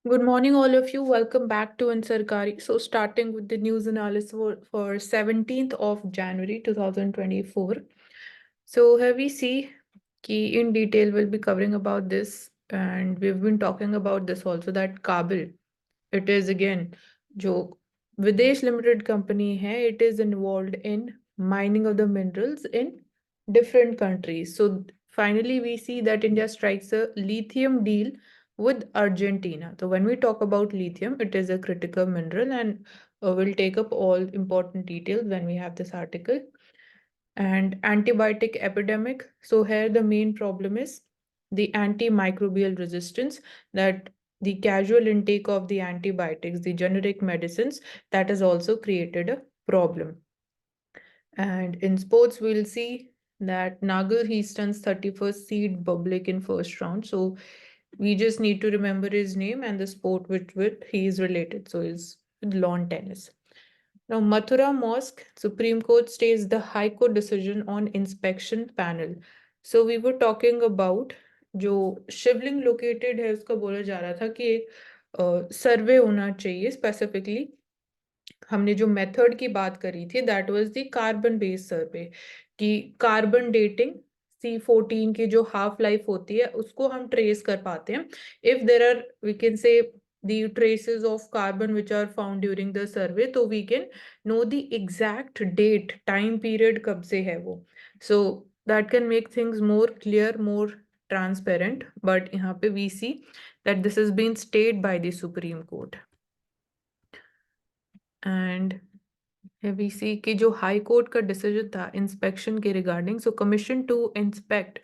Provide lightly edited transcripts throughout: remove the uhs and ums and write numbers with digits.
Good morning, all of you. Welcome back to Ansarkari. So, starting with the news analysis for 17th of January 2024. So, here we see key in detail we'll be covering about this, and we've been talking about this also that Kabul, it is again, जो Videsh Limited company hai, it is involved in mining of the minerals in different countries. So finally, we see that India strikes a lithium deal with Argentina. So when we talk about lithium, it is a critical mineral, and we'll take up all important details when we have this article. And antibiotic epidemic. So here the main problem is the antimicrobial resistance, that the casual intake of the antibiotics, the generic medicines, that has also created a problem. And in sports, we'll see that Nagar Easton's 31st seed public in first round. So we just need to remember his name and the sport with which he is related. So is lawn tennis. Now, Mathura Mosque, Supreme Court stays the High Court decision on inspection panel. So we were talking about जो शिवलिंग located है उसका बोला जा रहा था कि एक सर्वे होना चाहिए स्पेसिफिकली। हमने जो मेथड की बात करी थी that was the carbon based सर्वे, कि कार्बन डेटिंग C14 की जो हाफ लाइफ होती है उसको हम ट्रेस कर पाते हैं if there are we can say the traces of carbon which are found during the survey, तो we can know the exact date time period कब से है वो. So that can make things more clear, more transparent, but यहाँ पे we see that this has been stayed by the Supreme Court. And we see कि जो high court का decision था इंस्पेक्शन के regarding, so commission to inspect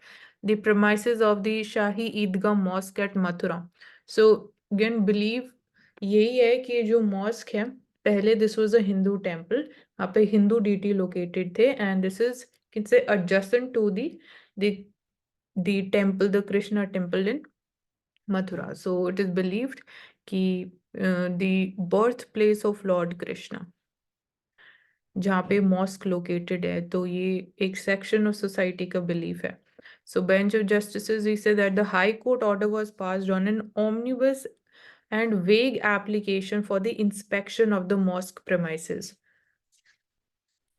the premises of the Shahi Idgah mosque at Mathura. So again believe यही है कि जो mosque है पहले this was a Hindu temple, वहाँ पे हिंदू डीटी लोकेटेड थे, and this is its adjacent to the temple, the Krishna temple in Mathura. So it is believed कि the birth place of lord Krishna जहाँ पे मॉस्क लोकेटेड है, तो ये एक सेक्शन ऑफ सोसाइटी का बिलीफ है. So bench of justices, we say that the High Court order was passed on an omnibus and vague application for the inspection of the mosque premises.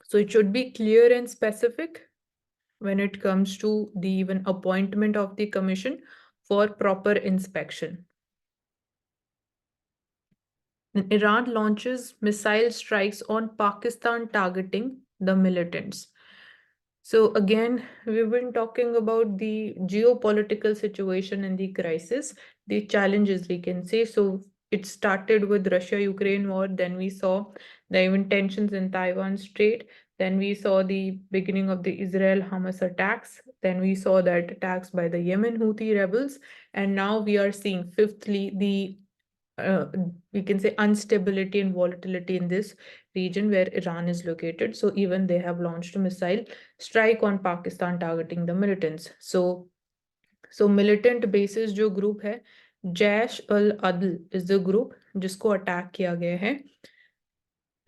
So it should be clear and specific when it comes to the even appointment of the commission for proper inspection. Iran launches missile strikes on Pakistan targeting the militants. So again, we've been talking about the geopolitical situation and the crisis, the challenges we can say. So it started with Russia-Ukraine war, then we saw the even tensions in Taiwan Strait, then we saw the beginning of the Israel-Hamas attacks, then we saw that attacks by the Yemen Houthi rebels, and now we are seeing fifthly the we can say instability and volatility in this region where Iran is located. So even they have launched a missile strike on Pakistan targeting the militants. So militant bases जो group है, जैश अल अदल is the group जिसको attack किया गया है.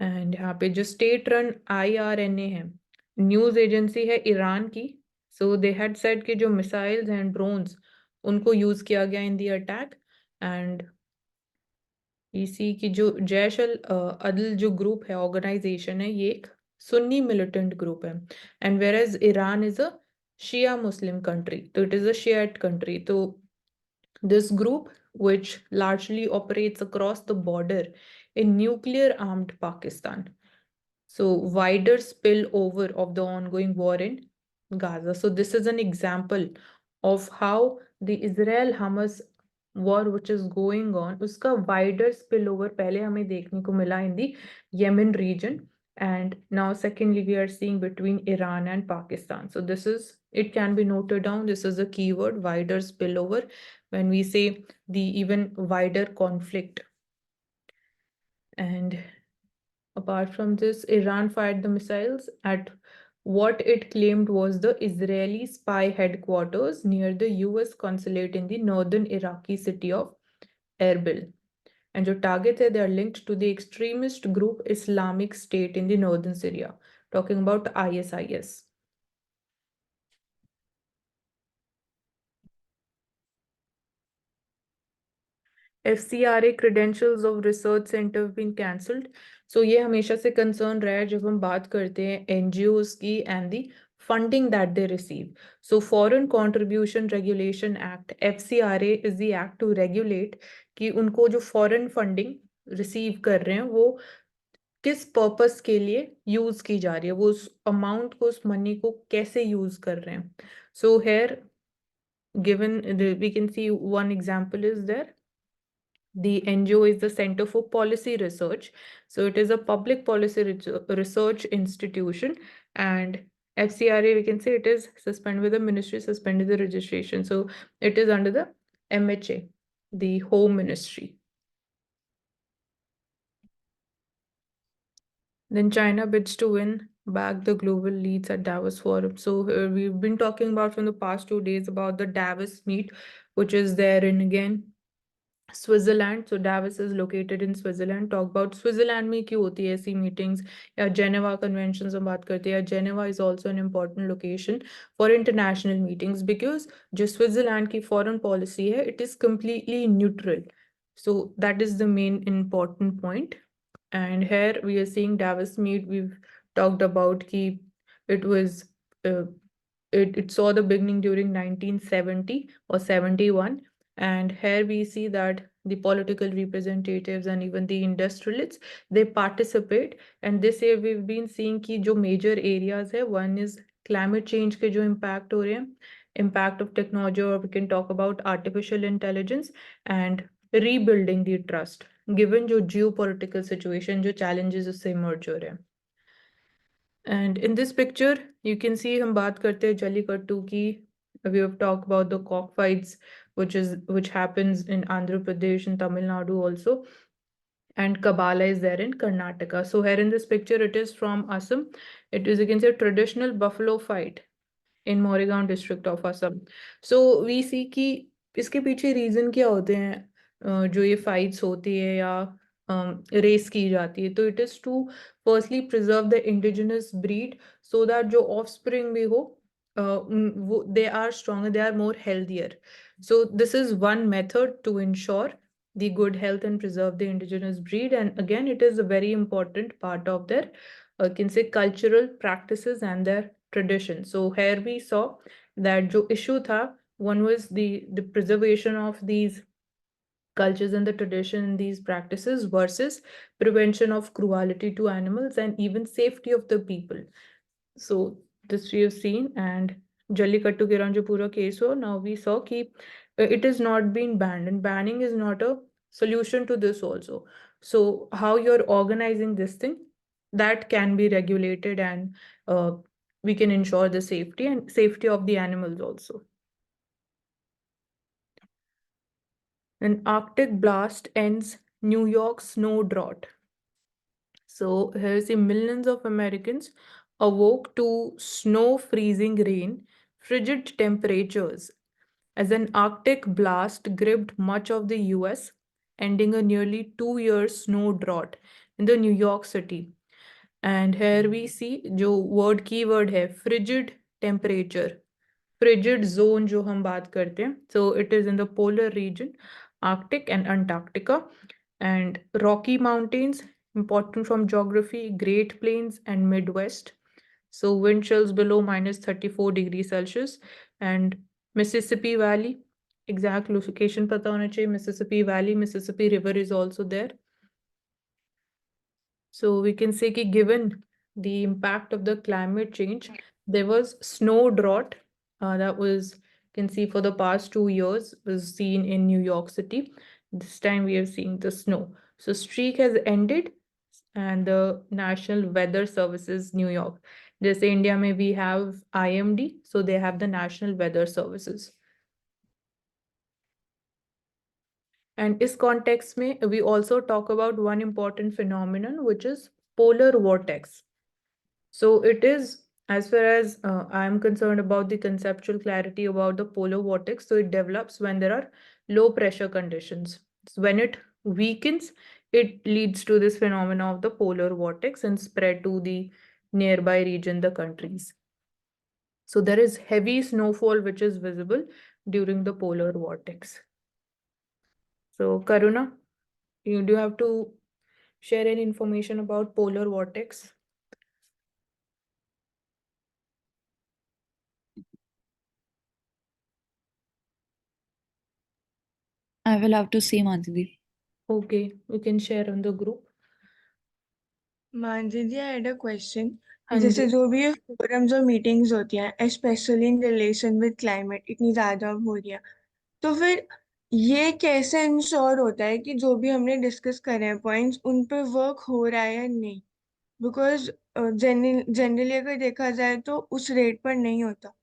And यहाँ पे जो स्टेट रन IRNA है, न्यूज एजेंसी है ईरान की. सो दे हैड सेड कि जो मिसाइल्स एंड ड्रोन्स उनको यूज किया गया इन दी अटैक. एंड इसी की जो जैश अल अदल जो ग्रुप है, ऑर्गेनाइजेशन है, ये एक सुन्नी मिलिटेंट ग्रुप है. And whereas Iran is a Shia Muslim country, तो it is a Shiite country. तो this group, which largely operates across the border in nuclear armed Pakistan. So wider spillover of the ongoing war in Gaza. So this is an example of how the Israel-Hamas war which is going on, uska wider spillover pehle hame dekhne ko mila in the Yemen region, and now secondly we are seeing between Iran and Pakistan. So this is, it can be noted down, this is a keyword, wider spillover, when we say the even wider conflict. And apart from this, Iran fired the missiles at what it claimed was the Israeli spy headquarters near the US consulate in the northern Iraqi city of Erbil. And your targets, they are linked to the extremist group Islamic State in the northern Syria, talking about ISIS. FCRA credentials of research center have been cancelled. So ये हमेशा से concern रहा है जब हम बात करते हैं NGOs की and the funding that they receive. So Foreign Contribution Regulation Act FCRA is the act to regulate कि उनको जो foreign funding receive कर रहे हैं वो किस पर्पस के लिए यूज की जा रही है, वो उस अमाउंट को, उस मनी को कैसे यूज कर रहे हैं. So here given we can see one example is there. The NGO is the Center for Policy Research. So it is a public policy research institution, and FCRA, we can say it is suspended with the ministry, suspended the registration. So it is under the MHA, the Home Ministry. Then China bids to win back the global leads at Davos Forum. So we've been talking about from the past 2 days about the Davos meet, which is there in again Switzerland. So Davos is located in Switzerland. Talk about Switzerland में क्यों होती है ऐसी meetings, या Geneva conventions हम बात करते हैं. Geneva is also an important location for international meetings because जो Switzerland की foreign policy है, it is completely neutral. So that is the main important point. And here we are seeing Davos meet. We've talked about ki it was uh, it saw the beginning during 1970 or 71. And here we see that the political representatives and even the industrialists, they participate. And this year we've been seeing ki jo major areas hai, one is climate change ke jo impact ho rahe hain, impact of technology, or we can talk about artificial intelligence, and rebuilding the trust given जो geopolitical situation, जो challenges उससे emerge हो रहे हैं. And in this picture, you can see हम बात करते हैं जल्लीकट्टू की. We have talked about the cockfights, which happens in Andhra Pradesh and Tamil Nadu also, and Kabala is there in Karnataka. So here in this picture, it is from Assam. It is, you can say, a traditional buffalo fight in Moregaon district of Assam. So we see कि इसके पीछे reason क्या होते हैं, जो ये fights होती है या रेस की जाती है. तो it is to firstly preserve the indigenous breed so that जो ऑफ स्प्रिंग भी हो, वो they are stronger, they are more healthier. So this is one method to ensure the good health and preserve the indigenous breed. And again, it is a very important part of their, can say, cultural practices and their tradition. So here we saw that जो issue था, one was the preservation of these cultures and the tradition in these practices versus prevention of cruelty to animals and even safety of the people. So this we have seen. And Jallikattu के around जो पूरा case हो, now we saw कि it is not being banned, and banning is not a solution to this also. So how you're organizing this thing, that can be regulated, and we can ensure the safety and safety of the animals also. An Arctic blast ends New York snow drought. So here's the millions of Americans awoke to snow freezing rain, frigid temperatures, as an Arctic blast gripped much of the US, ending a nearly 2 year snow drought in the New York City. And here we see जो word keyword है frigid temperature, frigid zone जो हम बात करते हैं. So it is in the polar region, Arctic and Antarctica, and Rocky Mountains, important from geography, Great Plains and Midwest. So wind chills below minus 34 degrees Celsius, and Mississippi Valley, exact location पता होना चाहिए. Mississippi Valley, Mississippi River is also there. So we can say that given the impact of the climate change, there was snow drought that was, can see for the past 2 years, was seen in New York City. This time we have seen the snow. So streak has ended, and the National Weather Services New York. Just India may we have IMD, so they have the National Weather Services. And this context may we also talk about one important phenomenon, which is polar vortex. So it is, as far as I'm concerned about the conceptual clarity about the polar vortex, so it develops when there are low pressure conditions. So when it weakens, it leads to this phenomena of the polar vortex and spread to the nearby region, the countries. So there is heavy snowfall which is visible during the polar vortex. So, Karuna, you do have to share any information about polar vortex. I will have to see, Manjidi. Okay, you can share on the group. Mansi ji, I had a question. हाँ जैसे जी. जो भी ये forums और meetings होती हैं specially in relation with climate इतनी ज्यादा हो रही है, तो फिर ये कैसे इंश्योर होता है कि जो भी हमने डिस्कस करे हैं पॉइंट्स उन पे वर्क हो रहा है या नहीं? बिकॉज जनरली अगर देखा जाए तो उस रेट पर नहीं होता.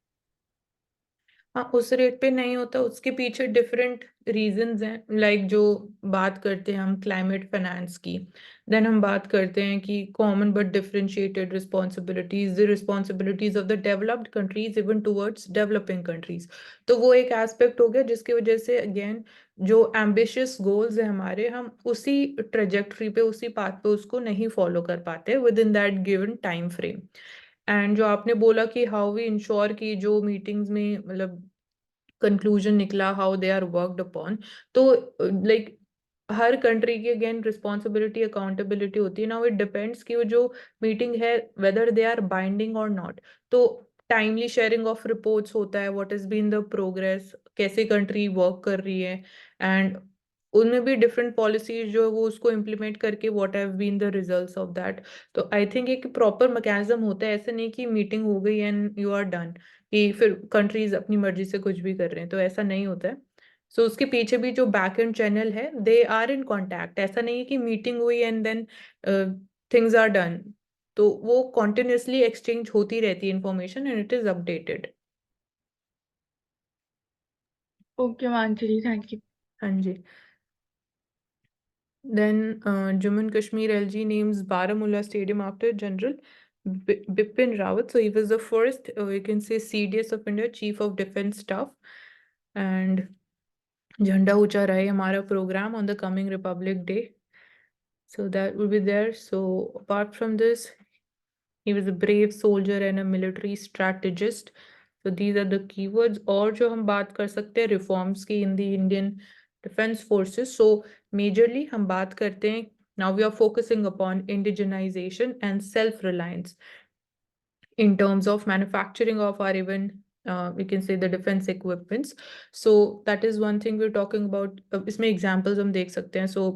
हाँ, उस रेट पे नहीं होता, उसके पीछे डिफरेंट रीजंस हैं. लाइक जो बात करते हैं हम क्लाइमेट फाइनेंस की, देन हम बात करते हैं कि common but differentiated responsibilities, the responsibilities of the developed countries even towards developing countries. तो वो एक एस्पेक्ट हो गया जिसकी वजह से अगेन जो एम्बिशियस गोल्स है हमारे, हम उसी ट्रेजेक्ट्री पे, उसी पाथ पे उसको नहीं फॉलो कर पाते with in that given time frame. And जो आपने बोला कि हाउ वी इंश्योर की जो मीटिंग्स में मतलब कंक्लूजन निकला, how they are worked upon, तो लाइक हर कंट्री की अगेन रिस्पॉन्सिबिलिटी अकाउंटेबिलिटी होती है. नाउ इट डिपेंड्स कि वो जो मीटिंग है वेदर दे आर बाइंडिंग और नॉट. तो टाइमली शेयरिंग ऑफ रिपोर्ट्स होता है, what is been the progress, कैसे कंट्री वर्क कर रही है, एंड उनमें भी डिफरेंट पॉलिसीज जो है वो उसको इम्प्लीमेंट करके what have been the results of that. तो आई थिंक एक प्रॉपर मैकेनिज्म होता है, ऐसे नहीं कि मीटिंग हो गई एंड यू आर डन, कि फिर कंट्रीज अपनी मर्जी से कुछ भी कर रहे हैं, तो ऐसा नहीं होता है. सो उसके पीछे भी जो बैक एंड चैनल है, दे आर इन कॉन्टैक्ट. ऐसा नहीं है कि मीटिंग हुई and then things are done. तो वो कॉन्टिन्यूसली एक्सचेंज होती रहती है information and it is updated. Okay Mansi ji, thank you. हाँ जी. Then Jammu and Kashmir LG names Baramulla Stadium after General Bipin Rawat. So he was the first, you can say, CDS of India, Chief of Defense Staff. And Jhanda Ucha Rahe Hamara program on the coming Republic Day. So that will be there. So apart from this, he was a brave soldier and a military strategist. So these are the keywords. और जो हम बात कर सकते हैं reforms की in the Indian Defense Forces. So majorly हम बात करते हैं, now we are focusing upon indigenization and self-reliance in terms of manufacturing of our even we can say the defense equipments. So that is one thing we're talking about. इसमें examples हम देख सकते हैं. So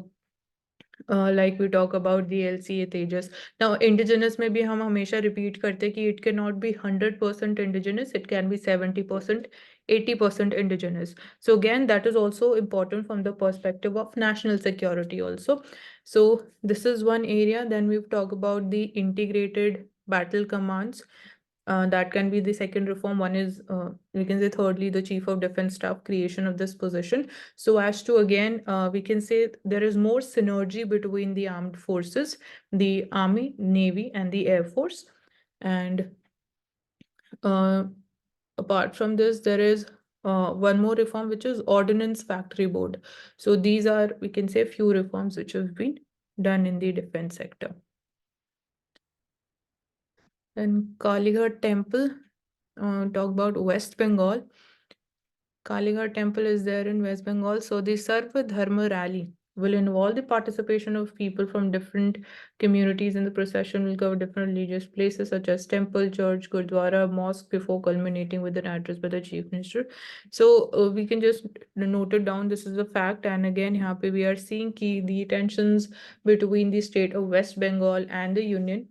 like we talk about the LCA Tejas. Now, indigenous में भी हम हमेशा repeat करते हैं कि it cannot be 100% indigenous, it can be 70%, 80% indigenous. So again, that is also important from the perspective of national security also. So this is one area. Then we've talked about the integrated battle commands. That can be the second reform. One is, we can say, thirdly, the Chief of Defense Staff creation of this position. So as to again, we can say there is more synergy between the armed forces, the Army, Navy, and the Air Force. And uh, apart from this, there is one more reform, which is Ordnance Factory Board. So these are, we can say, few reforms which have been done in the defense sector. Then Kalighat Temple, talk about West Bengal. Kalighat Temple is there in West Bengal. So the Sarva Dharma rally will involve the participation of people from different communities, and the procession will cover different religious places such as temple, church, gurdwara, mosque, before culminating with an address by the chief minister. So we can just note it down. This is a fact. And again, here we are seeing the tensions between the state of West Bengal and the union.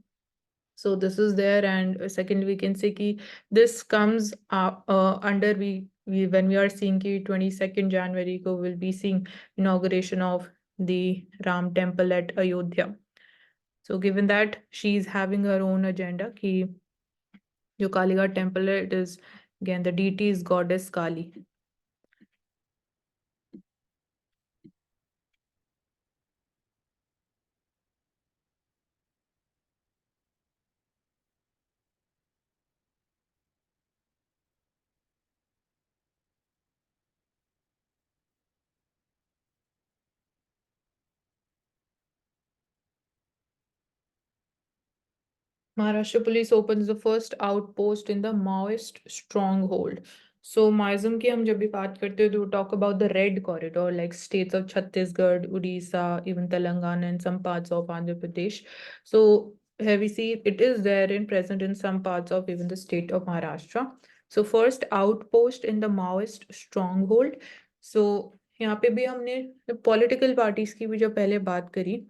So this is there. And secondly, we can say ki this comes under we when we are seeing ki 22nd January ko we'll be seeing inauguration of the Ram temple at Ayodhya. So given that she's having her own agenda, ki jo Kalighat temple hai, it is again the deity is goddess Kali. Maharashtra police opens the first outpost in the Maoist stronghold. So Maism की हम जब भी बात करते हैं तो talk about the red corridor like states of Chhattisgarh, Odisha, even Telangana and some parts of Andhra Pradesh. So here we see it is there in present in some parts of even the state of Maharashtra. So first outpost in the Maoist stronghold. So यहाँ पे भी हमने political parties की भी जो पहले बात करी,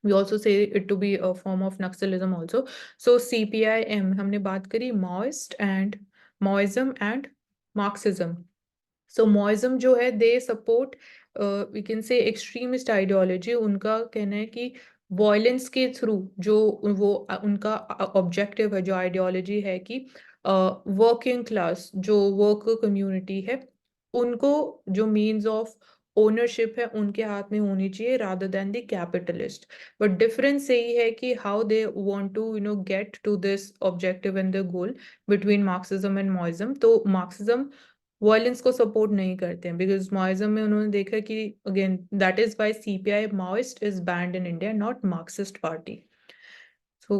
we also say it to be a form of Naxalism also. So CPIM हमने बात करी Maoist and Maoism and Marxism. So Maoism जो है they support we can say extremist ideology. उनका कहना है कि violence के through जो वो उनका objective है, जो ideology है कि working class जो worker community है उनको जो means of ownership है उनके हाथ में होनी चाहिए rather than the capitalist. But difference यही है कि how they want to get to this objective and the goal between Marxism and Maoism. तो Marxism वायलेंस को सपोर्ट नहीं करते हैं बिकॉज माओइज्म में उन्होंने देखा कि again that is why CPI Maoist is banned in India not Marxist party. So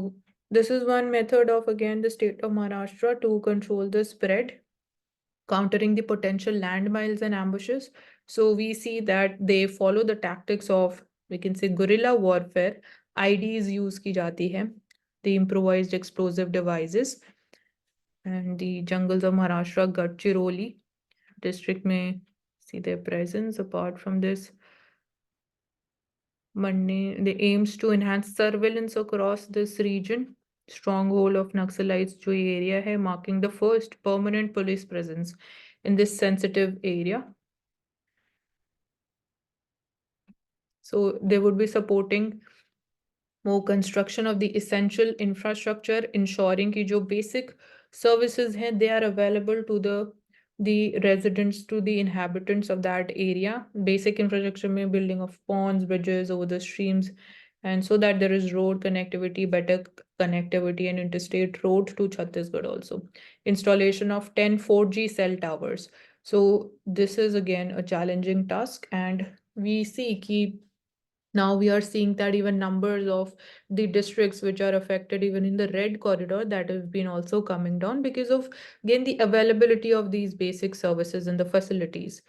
this is one method of again the state of Maharashtra to control the spread, countering the potential landmines and ambushes. So we see that they follow the tactics of, we can say, guerrilla warfare. IDs use की जाती है, the improvised explosive devices, and the jungles of Maharashtra, Gadchiroli district may see their presence. Apart from this, Monday, they aims to enhance surveillance across this region. Stronghold of Naxalites जो ये area है, marking the first permanent police presence in this sensitive area. So they would be supporting more construction of the essential infrastructure, ensuring कि जो basic services हैं they are available to the residents, to the inhabitants of that area. Basic infrastructure में building of ponds, bridges over the streams, and so that there is road connectivity, better connectivity and interstate road to Chhattisgarh also. Installation of 10 4G cell towers. So this is again a challenging task, and we see कि now we are seeing that even numbers of the districts which are affected even in the red corridor that have been also coming down because of again the availability of these basic services and the facilities.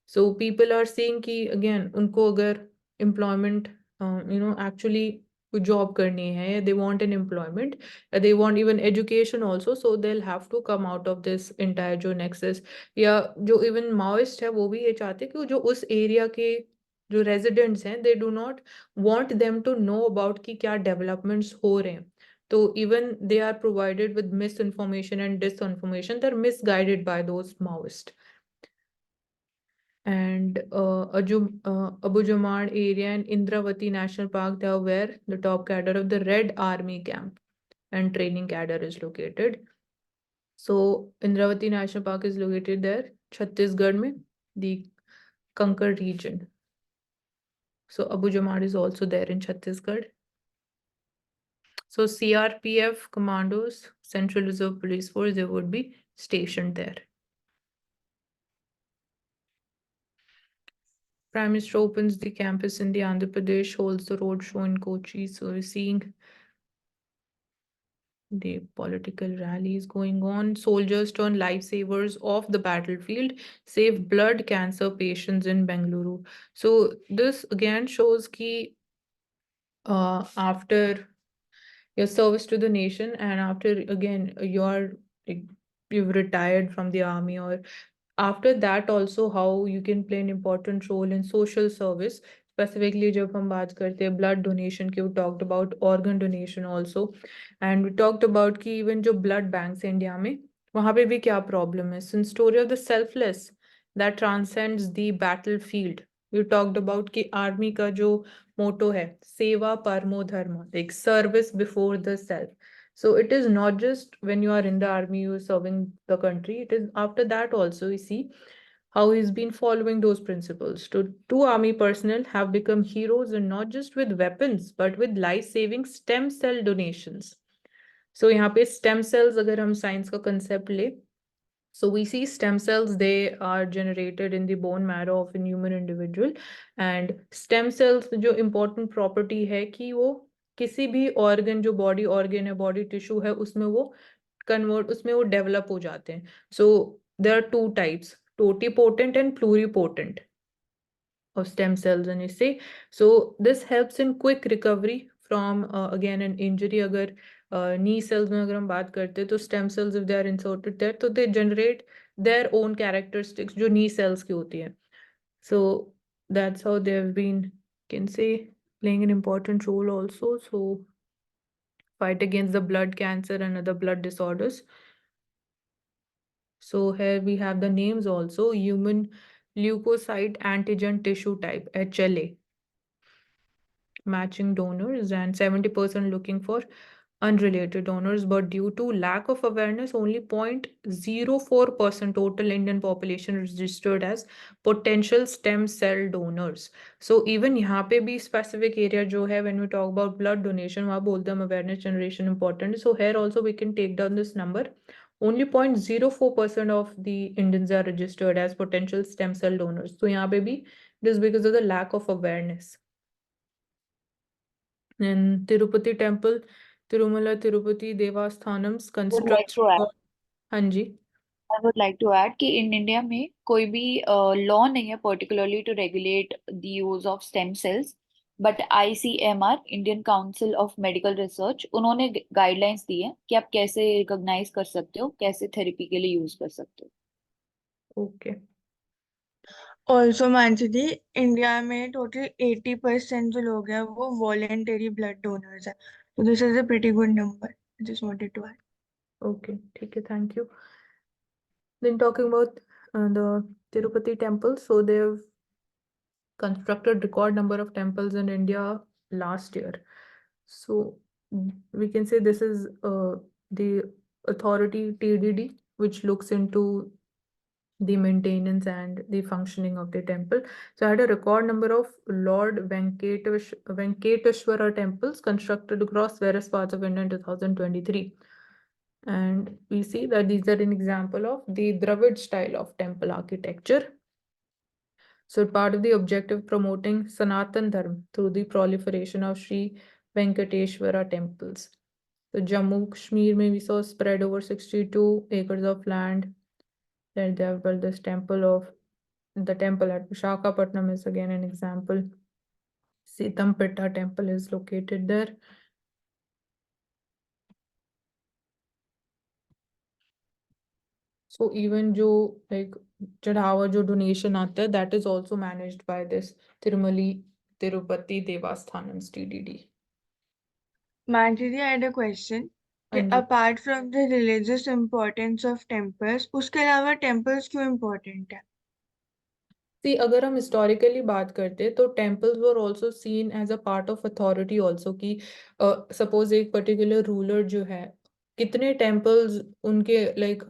So people are seeing कि again उनको अगर employment actually कोई job करनी है, they want an employment, they want even education also, so they'll have to come out of this entire जो nexus. या जो even Maoist है वो भी ये चाहते हैं कि जो उस area के जो residents हैं they do not want them to know about कि क्या developments हो रहे हैं. तो even they are provided with misinformation and disinformation, they're misguided by those Maoists. And Abu Jamad area and Indravati National Park, they are where the top cadre of the Red Army camp and training cadre is located. So Indravati National Park is located there, Chhattisgarh mein, the Kankar region. So Abu Jamad is also there in Chhattisgarh. So CRPF commandos, Central Reserve Police Force, they would be stationed there. Prime Minister opens the campus in the Andhra Pradesh, holds the road show in Kochi. So we're seeing the political rallies going on. Soldiers turn lifesavers off the battlefield, save blood cancer patients in Bengaluru. So this again shows कि after your service to the nation and after again you've retired from the army, or after that also how you can play an important role in social service. Specifically जब हम बात करते हैं blood donation की, we talked about organ donation also, and we talked about कि even जो blood banks हैं India में वहाँ पे भी क्या problem है. Since story of the selfless that transcends the battlefield, we talked about कि army का जो motto है सेवा परमो धर्म, like service before the self. So it is not just when you are in the army, you are serving the country. It is after that also we see how he's been following those principles. Two army personnel have become heroes, and not just with weapons, but with life-saving stem cell donations. So यहाँ पे stem cells अगर हम science का concept ले, so we see stem cells, they are generated in the bone marrow of a human individual, and stem cells जो important property है कि वो किसी भी organ जो body organ है, body tissue है, उसमें वो convert, उसमें वो develop हो जाते हैं. So there are two types, totipotent and pluripotent of stem cells when you say. So this helps in quick recovery from again an injury. अगर knee cells में अगर हम बात करते हैं तो stem cells if they are inserted there तो they generate their own characteristics जो knee cells की होती है. So that's how they have been, can say, playing an important role also. So fight against the blood cancer and other blood disorders. So here we have the names also, human leukocyte antigen tissue type, HLA, matching donors, and 70% looking for unrelated donors, but due to lack of awareness, only 0.04% total Indian population registered as potential stem cell donors. So even यहाँ पे भी specific area जो है when we talk about blood donation, वहाँ बोलते हैं awareness generation important. So here also we can take down this number. Only 0.04% of the Indians are registered as potential stem cell donors. So यहाँ पे भी it is because of the lack of awareness. And Tirupati temple, Tirumala Tirupati Devasthanam's would like construction. to add, हाँ जी. I would like to add कि in India में कोई भी law नहीं है particularly to regulate the use of stem cells, but ICMR Indian Council of Medical Research उन्होंने guidelines दी है कि आप कैसे recognize कर सकते हो, कैसे therapy के लिए use कर सकते हो. Okay. ऑल्सो मानसी दी, इंडिया में टोटल 80% जो लोग हैं वो वॉलेंटरी ब्लड डोनर्स हैं, तो this is a pretty good number. Just wanted to add. Okay. ठीक है. Thank you. Then talking about the Tirupati temple, so they've constructed record number of temples in India last year. So we can say this is the authority TDD which looks into the maintenance and the functioning of the temple. So I had a record number of Lord Venkateshwara temples constructed across various parts of India in 2023. And we see that these are an example of the Dravid style of temple architecture. So part of the objective promoting Sanatan Dharma through the proliferation of Sri Venkateshwara temples. So Jammu Kashmir may we saw spread over 62 acres of land. Then they have built this temple the temple at Vishakhapatnam is again an example. Sitampeta temple is located there. So even जो like चढ़ावा जो donation आता है, that is also managed by this Tirumali Tirupati Devasthanam's TDD. Mansi di, I had a question कि हाँ जी. Apart from the religious importance of temples, उसके अलावा टेम्पल्स क्यों इम्पोर्टेंट है? See, अगर हम historically बात करते हैं तो temples were also seen as a part of authority also कि suppose एक particular ruler जो है कितने temples उनके like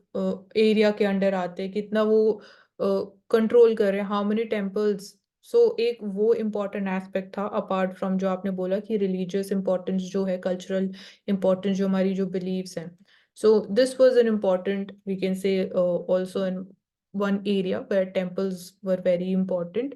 area के अंडर आते हैं, कितना वो कंट्रोल कर रहे हैं, how many temples. So एक वो important aspect था apart from जो आपने बोला कि religious importance जो है, cultural importance जो हमारी जो beliefs हैं. So this was an important, we can say, also in one area where temples were very important.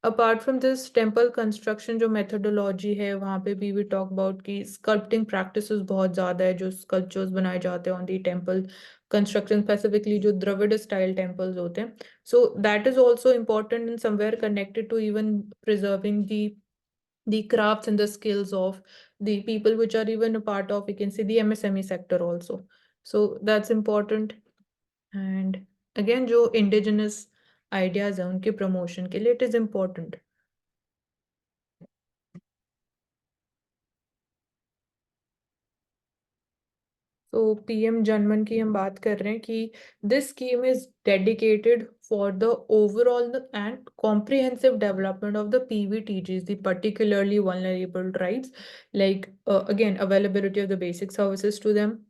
Apart from this, temple construction जो methodology है वहाँ पे भी we talk about कि sculpting practices बहुत ज़्यादा है, जो sculptures बनाए जाते हैं on the temple construction, specifically जो Dravid style temples होते हैं. So that is also important and somewhere connected to even preserving the crafts and the skills of the people which are even a part of, we can say, the MSME sector also. So that's important. And again जो indigenous ideas है उनके promotion के लिए it is important. So PM जनमन की हम बात कर रहे हैं कि this scheme is dedicated for the overall and comprehensive development of the PVTGs, the particularly vulnerable tribes, like again availability of the basic services to them,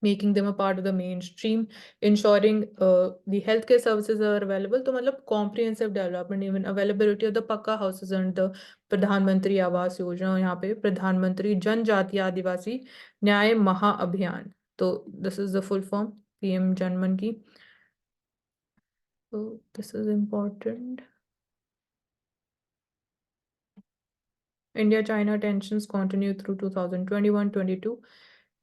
making them a part of the mainstream, ensuring the healthcare services are available. तो मतलब comprehensive development, even availability of the पक्का houses and the प्रधानमंत्री आवास योजना, यहाँ पे प्रधानमंत्री जनजातीय आदिवासी न्याय महाअभियान. तो this is the full form PM जनमन की. So this is important. India-China tensions continue through 2021-22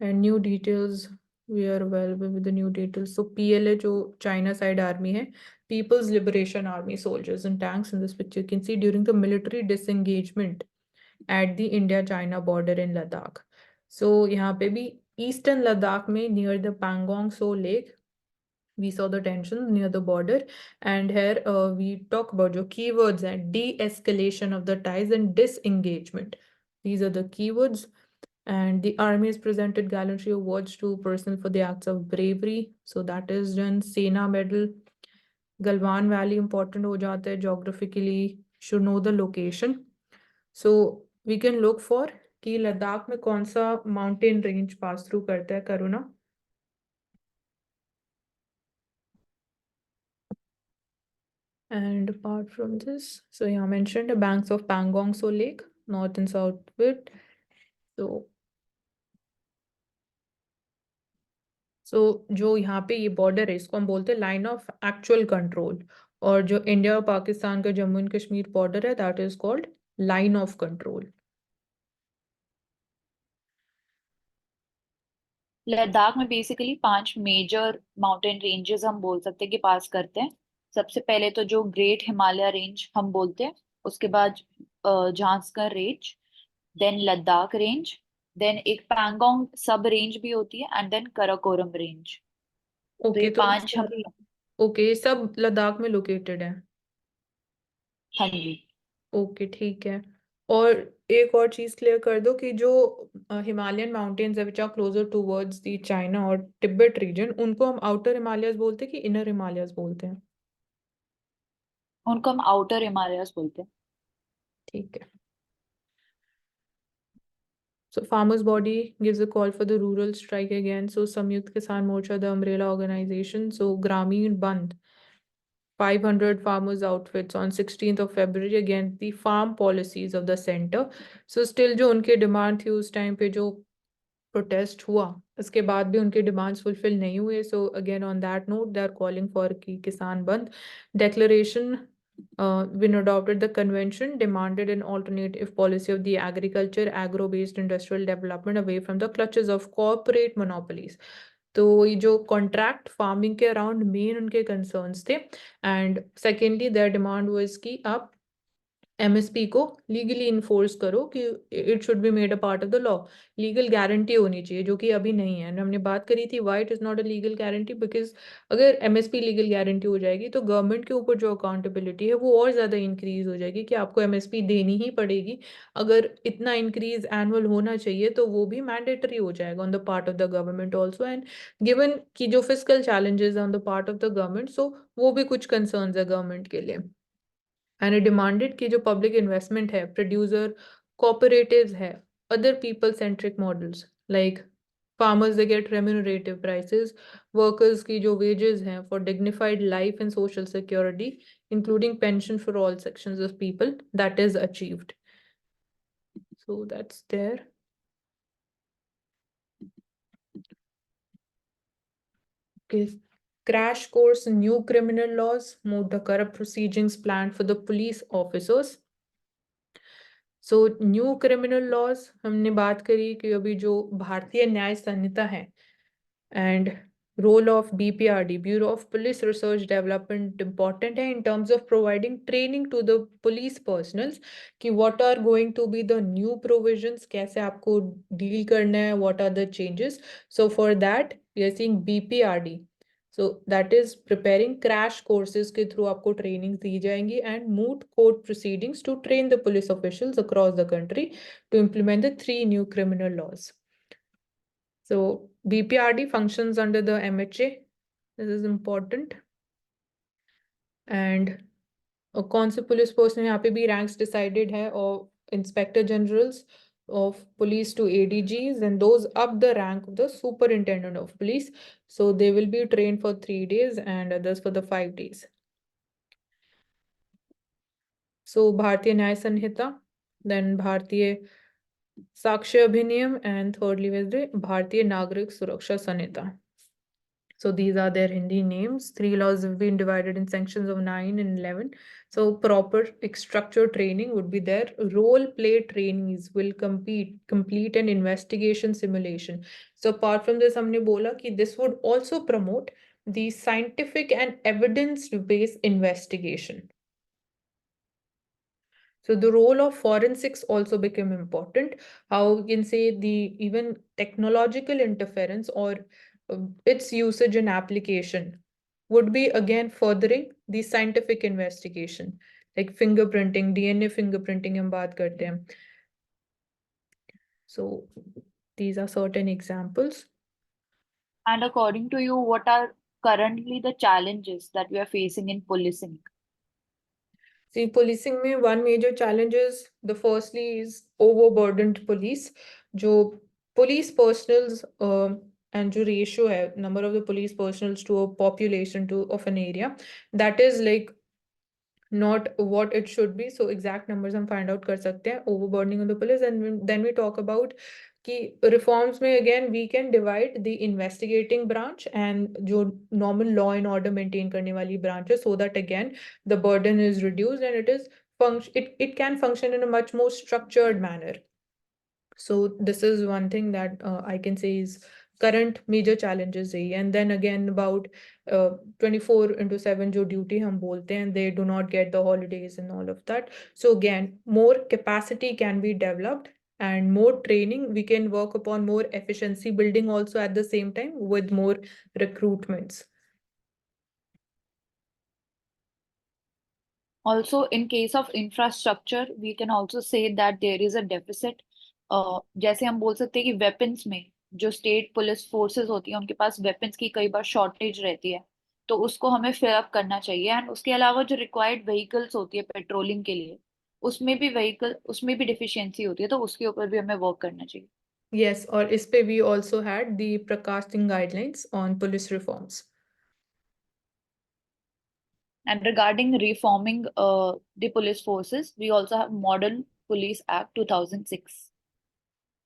and new details We are well with the new details. So PLA जो China side army है, People's Liberation Army soldiers and tanks in this picture you can see during the military disengagement at the India-China border in Ladakh. So यहाँ पे भी Eastern Ladakh में near the Pangong Tso Lake we saw the tensions near the border, and here we talk about जो keywords हैं de-escalation of the ties and disengagement. These are the keywords. And the army has presented gallantry awards to persons for the acts of bravery. So that is Jan Sena Medal. Galwan Valley important हो जाता है geographically. Should know the location. So we can look for कि लद्दाख में कौन सा mountain range pass through करता है करुणा. And apart from this, so यहाँ mentioned the banks of Pangong Tso Lake, north and south with. So जो यहाँ पे ये बॉर्डर है इसको हम बोलते हैं लाइन ऑफ एक्चुअल कंट्रोल, और जो इंडिया और पाकिस्तान का जम्मू एंड कश्मीर बॉर्डर है that is called line of control. Ladakh में बेसिकली 5 मेजर माउंटेन रेंजेस हम बोल सकते हैं कि पास करते हैं. सबसे पहले तो जो ग्रेट हिमालय रेंज हम बोलते हैं, उसके बाद Zanskar range, then Ladakh range, then एक पैंगोंग सब रेंज भी होती है, एंड देन कराकोरम रेंज. तो ओके ये तो 5 हम. ओके सब लद्दाख में लोकेटेड है. हाँ जी. ओके ठीक है. और एक और चीज क्लियर कर दो कि जो हिमालयन माउंटेन्स है which are closer towards the China और तिब्बत रीजन उनको हम आउटर हिमालयस बोलते हैं कि इनर हिमालयस बोलते हैं. उनको हम आउटर हिमालयस बोलते हैं. ठीक है. So farmers' body gives a call for the rural strike again. So Samyukt Kisan Morcha, the umbrella organization. So Grameen Bandh, 500 farmers outfits on 16th of February against the farm policies of the center. So still जो उनके demand थी उस time पे जो protest हुआ उसके बाद भी उनके demands fulfill नहीं हुए. So again on that note they are calling for कि किसान बंद. Declaration when adopted the convention demanded an alternative policy of the agriculture agro-based industrial development away from the clutches of corporate monopolies. तो ये जो contract farming के around main उनके concerns थे. And secondly their demand was कि आप MSP को legally enforce करो कि it should be made a part of the law. Legal guarantee होनी चाहिए जो कि अभी नहीं है. हमने बात करी थी why it is not a legal guarantee because अगर एमएसपी लीगल गारंटी हो जाएगी तो गवर्नमेंट के ऊपर जो अकाउंटेबिलिटी है वो और ज़्यादा इंक्रीज हो जाएगी कि आपको एमएसपी देनी ही पड़ेगी. अगर इतना इंक्रीज एनुअल होना चाहिए तो वो भी मैंडेटरी हो जाएगा on the part of the government also. And given कि जो physical challenges on the part of the government so वो भी कुछ कंसर्न्स है गवर्नमेंट के लिए. एंड it demanded कि जो पब्लिक इन्वेस्टमेंट है प्रोड्यूसर कॉपरेटिव्स है other people centric models like farmers they get remunerative prices, workers की जो wages हैं for dignified life and social security including pension for all sections of people that is achieved. So that's there. Okay. Crash course new criminal laws, more the corrupt proceedings planned for the police officers. So new criminal laws हमने बात करी कि अभी जो भारतीय न्याय संहिता है and role of BPRD bureau of police research development important है in terms of providing training to the police personnels कि what are going to be the new provisions, कैसे आपको डील करना है, what are the changes. So for that we are seeing BPRD. So that is preparing crash courses के through आपको trainings दी जाएंगी and moot court proceedings to train the police officials across the country to implement the 3 new criminal laws. So BPRD functions under the MHA. This is important. And कौन से police person यहाँ पे भी ranks decided है और inspector generals of police to ADGs and those up the rank of the superintendent of police. So they will be trained for 3 days and others for the 5 days. So Bharatiya Nyaya Sanhita, then Bharatiya Sakshya Abhiniyam, and thirdly was the Bharatiya Nagrik Suraksha Sanhita. So these are their Hindi names. 3 laws have been divided in sections of 9 and 11. So proper structured training would be there. Role play trainees will complete an investigation simulation. So apart from this, हमने बोला कि this would also promote the scientific and evidence-based investigation. So the role of forensics also became important. How you can say the even technological interference or its usage and application would be again furthering the scientific investigation, like fingerprinting, DNA fingerprinting हम बात करते हैं. So these are certain examples. And according to you, what are currently the challenges that we are facing in policing? See, policing में one major challenge is the firstly is overburdened police. जो police personals and जो ratio है number of the police personals to a population to of an area, that is like not what it should be. So exact numbers हम find out कर सकते हैं. Overburdening of the police, and then we talk about कि reforms में again we can divide the investigating branch and जो normal law and order maintain करने वाली branch है, so that again the burden is reduced and it can function in a much more structured manner. So this is one thing that I can say is current major challenges है. And then again about 24/7 जो duty हम बोलते हैं, they do not get the holidays and all of that. So again, more capacity can be developed and more training. We can work upon more efficiency building also at the same time with more recruitments. Also, in case of infrastructure, we can also say that there is a deficit. जैसे हम बोल सकते हैं कि weapons में जो state police forces होती हैं उनके पास वेपन्स की कई बार शॉर्टेज रहती है, तो उसको हमें फिल अप करना चाहिए. एंड उसके अलावा जो रिक्वायर्ड व्हीकल्स होती है पेट्रोलिंग के लिए, उसमें भी डिफिशियंसी होती है, तो उसके ऊपर भी हमें वर्क करना चाहिए. Yes, और इस पे we also had the Prakashing guidelines on police reforms. And regarding reforming the police forces, we also have Modern Police Act 2006.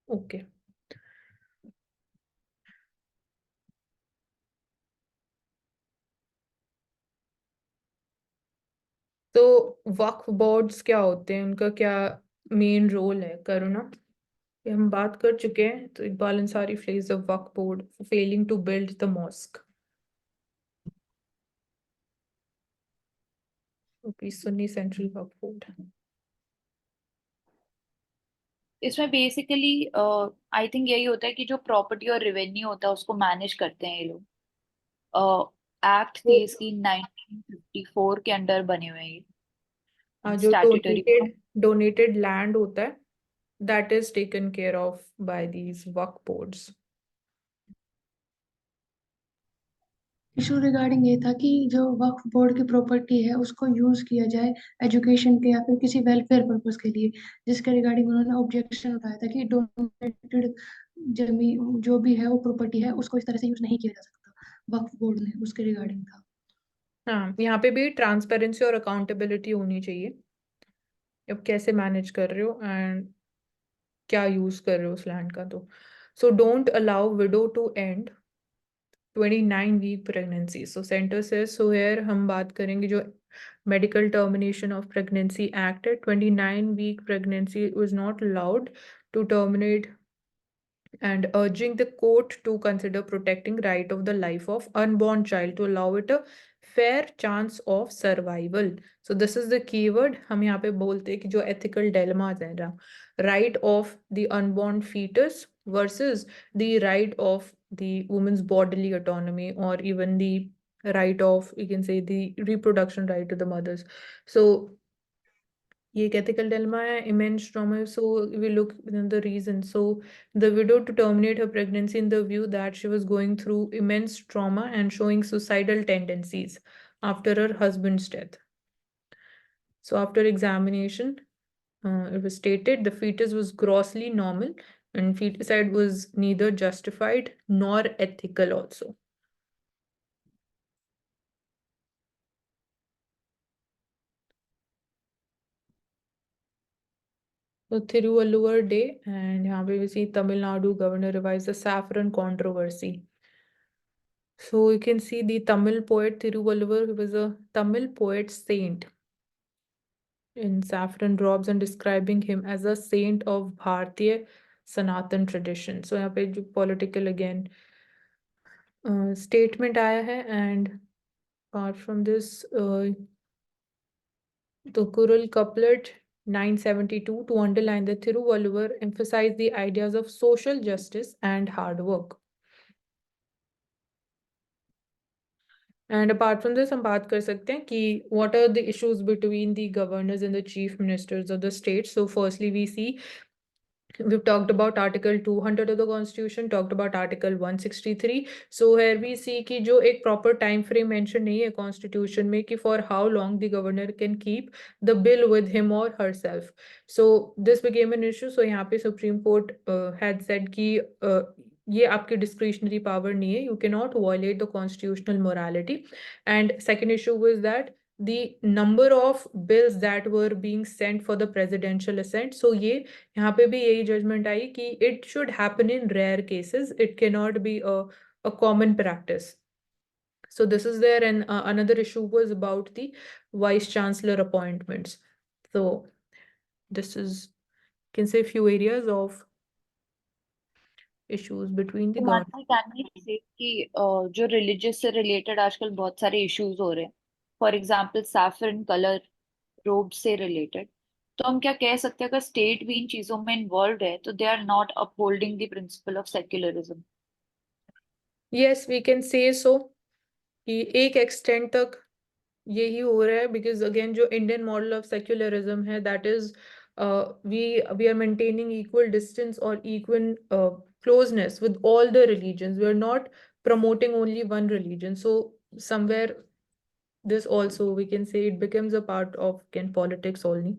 Okay. तो वक्फ बोर्ड्स क्या होते हैं, उनका क्या मेन रोल है? करुणा, ये हम बात कर चुके हैं. तो Iqbal Ansari plays the Waqf board for failing to build the mosque. Okay, Sunni central Waqf board. इसमें बेसिकली आई थिंक यही होता है कि जो प्रॉपर्टी और रेवेन्यू होता है उसको मैनेज करते हैं ये लोग. एक्ट थी इसकी 1954 के अंडर बने हुए हैं ये जो स्टैट्यूटरी. डोनेटेड लैंड होता है, that is taken care of by these Waqf boards. Issue regarding ये था कि जो वक्फ बोर्ड की प्रॉपर्टी है उसको यूज किया जाए एजुकेशन के या फिर किसी वेलफेयर पर्पस के लिए, जिसके रिगार्डिंग उन्होंने ऑब्जेक्शन उठाया था कि डोनेटेड जमीन जो भी है वो प्रॉपर्टी है उसको इस तरह से यूज नहीं किया जा सकता. वक्फ बोर्ड ने उसके रिगार्डिंग था. हाँ, यहाँ पे भी ट्रांसपेरेंसी और अकाउंटेबिलिटी होनी चाहिए. अब कैसे मैनेज कर रहे हो एंड क्या यूज कर रहे हो उस लैंड का. तो so don't allow widow to end 29-week pregnancy. So center says, so here हम बात करेंगे जो medical termination of pregnancy act है. 29-week pregnancy was not allowed to terminate, and urging the court to consider protecting right of the life of unborn child to allow it a fair chance of survival. So this is the keyword. हम यहाँ पे बोलते हैं कि जो ethical dilemmas है ना, right of the unborn fetus versus the right of the woman's bodily autonomy, or even the right of, you can say, the reproduction right to the mothers. So ये एक ethical dilemma है, immense trauma. So we look at the reason. So the widow to terminate her pregnancy in the view that she was going through immense trauma and showing suicidal tendencies after her husband's death. So after examination, it was stated the fetus was grossly normal and feticide was neither justified nor ethical also. So Thiruvalluvar Day, and यहाँ पे we see Tamil Nadu governor revised the saffron controversy. So you can see the Tamil poet Thiruvalluvar, who was a Tamil poet saint in saffron robes and describing him as a saint of Bharatiya Sanatan tradition. So यहाँ पे जो political again statement आया है, and apart from this the Kurul couplet 972 to underline the Thiruvalluvar emphasized the ideas of social justice and hard work. And apart from this, हम बात कर सकते हैं कि what are the issues between the governors and the chief ministers of the state. So firstly, we see we've talked about Article 200 of the Constitution, talked about Article 163. So here we see कि जो एक proper time frame mention नहीं है Constitution में कि for how long the governor can keep the bill with him or herself. So this became an issue. So यहाँ पे Supreme Court had said कि ये आपकी discretionary power नहीं है. You cannot violate the constitutional morality. And second issue was that the number of bills that were being sent for the presidential assent. So ये यहाँ पे भी यही judgment आई कि it should happen in rare cases. It cannot be a common practice. So this is there, and another issue was about the vice chancellor appointments. So this is, you can say, few areas of issues between the government. Can we say कि जो religious से related आजकल बहुत सारे issues हो रहे हैं, for example saffron colour रोब से रिलेटेड, तो हम क्या कह सकते हैं अगर स्टेट भी इन चीजों में इन्वॉल्व है तो they are not upholding the principle of secularism? Yes, we can say so कि एक extent तक यही हो रहा है, because again जो Indian model of secularism है, that is we are maintaining equal distance or equal closeness with all the religions. We are not promoting only one religion. So somewhere this also we can say it becomes a part of politics only.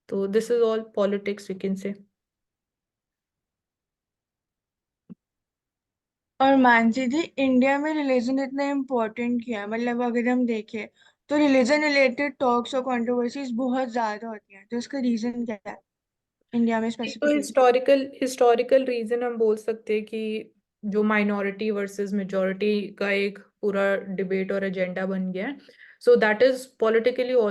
So this is all politics, we can say. और मानसी जी, India में religion इतना important किया है, मतलब अगर हम देखें तो रिलीजन रिलेटेड टॉक्स और कंट्रोवर्सीज बहुत ज्यादा होती हैं, तो इसका रीजन क्या है इंडिया में तो स्पेसिफिकली? हिस्टोरिकल रीजन हम बोल सकते हैं कि जो माइनॉरिटी वर्सेस मेजॉरिटी का एक पूरा डिबेट और एजेंडा बन गया है. So that is politically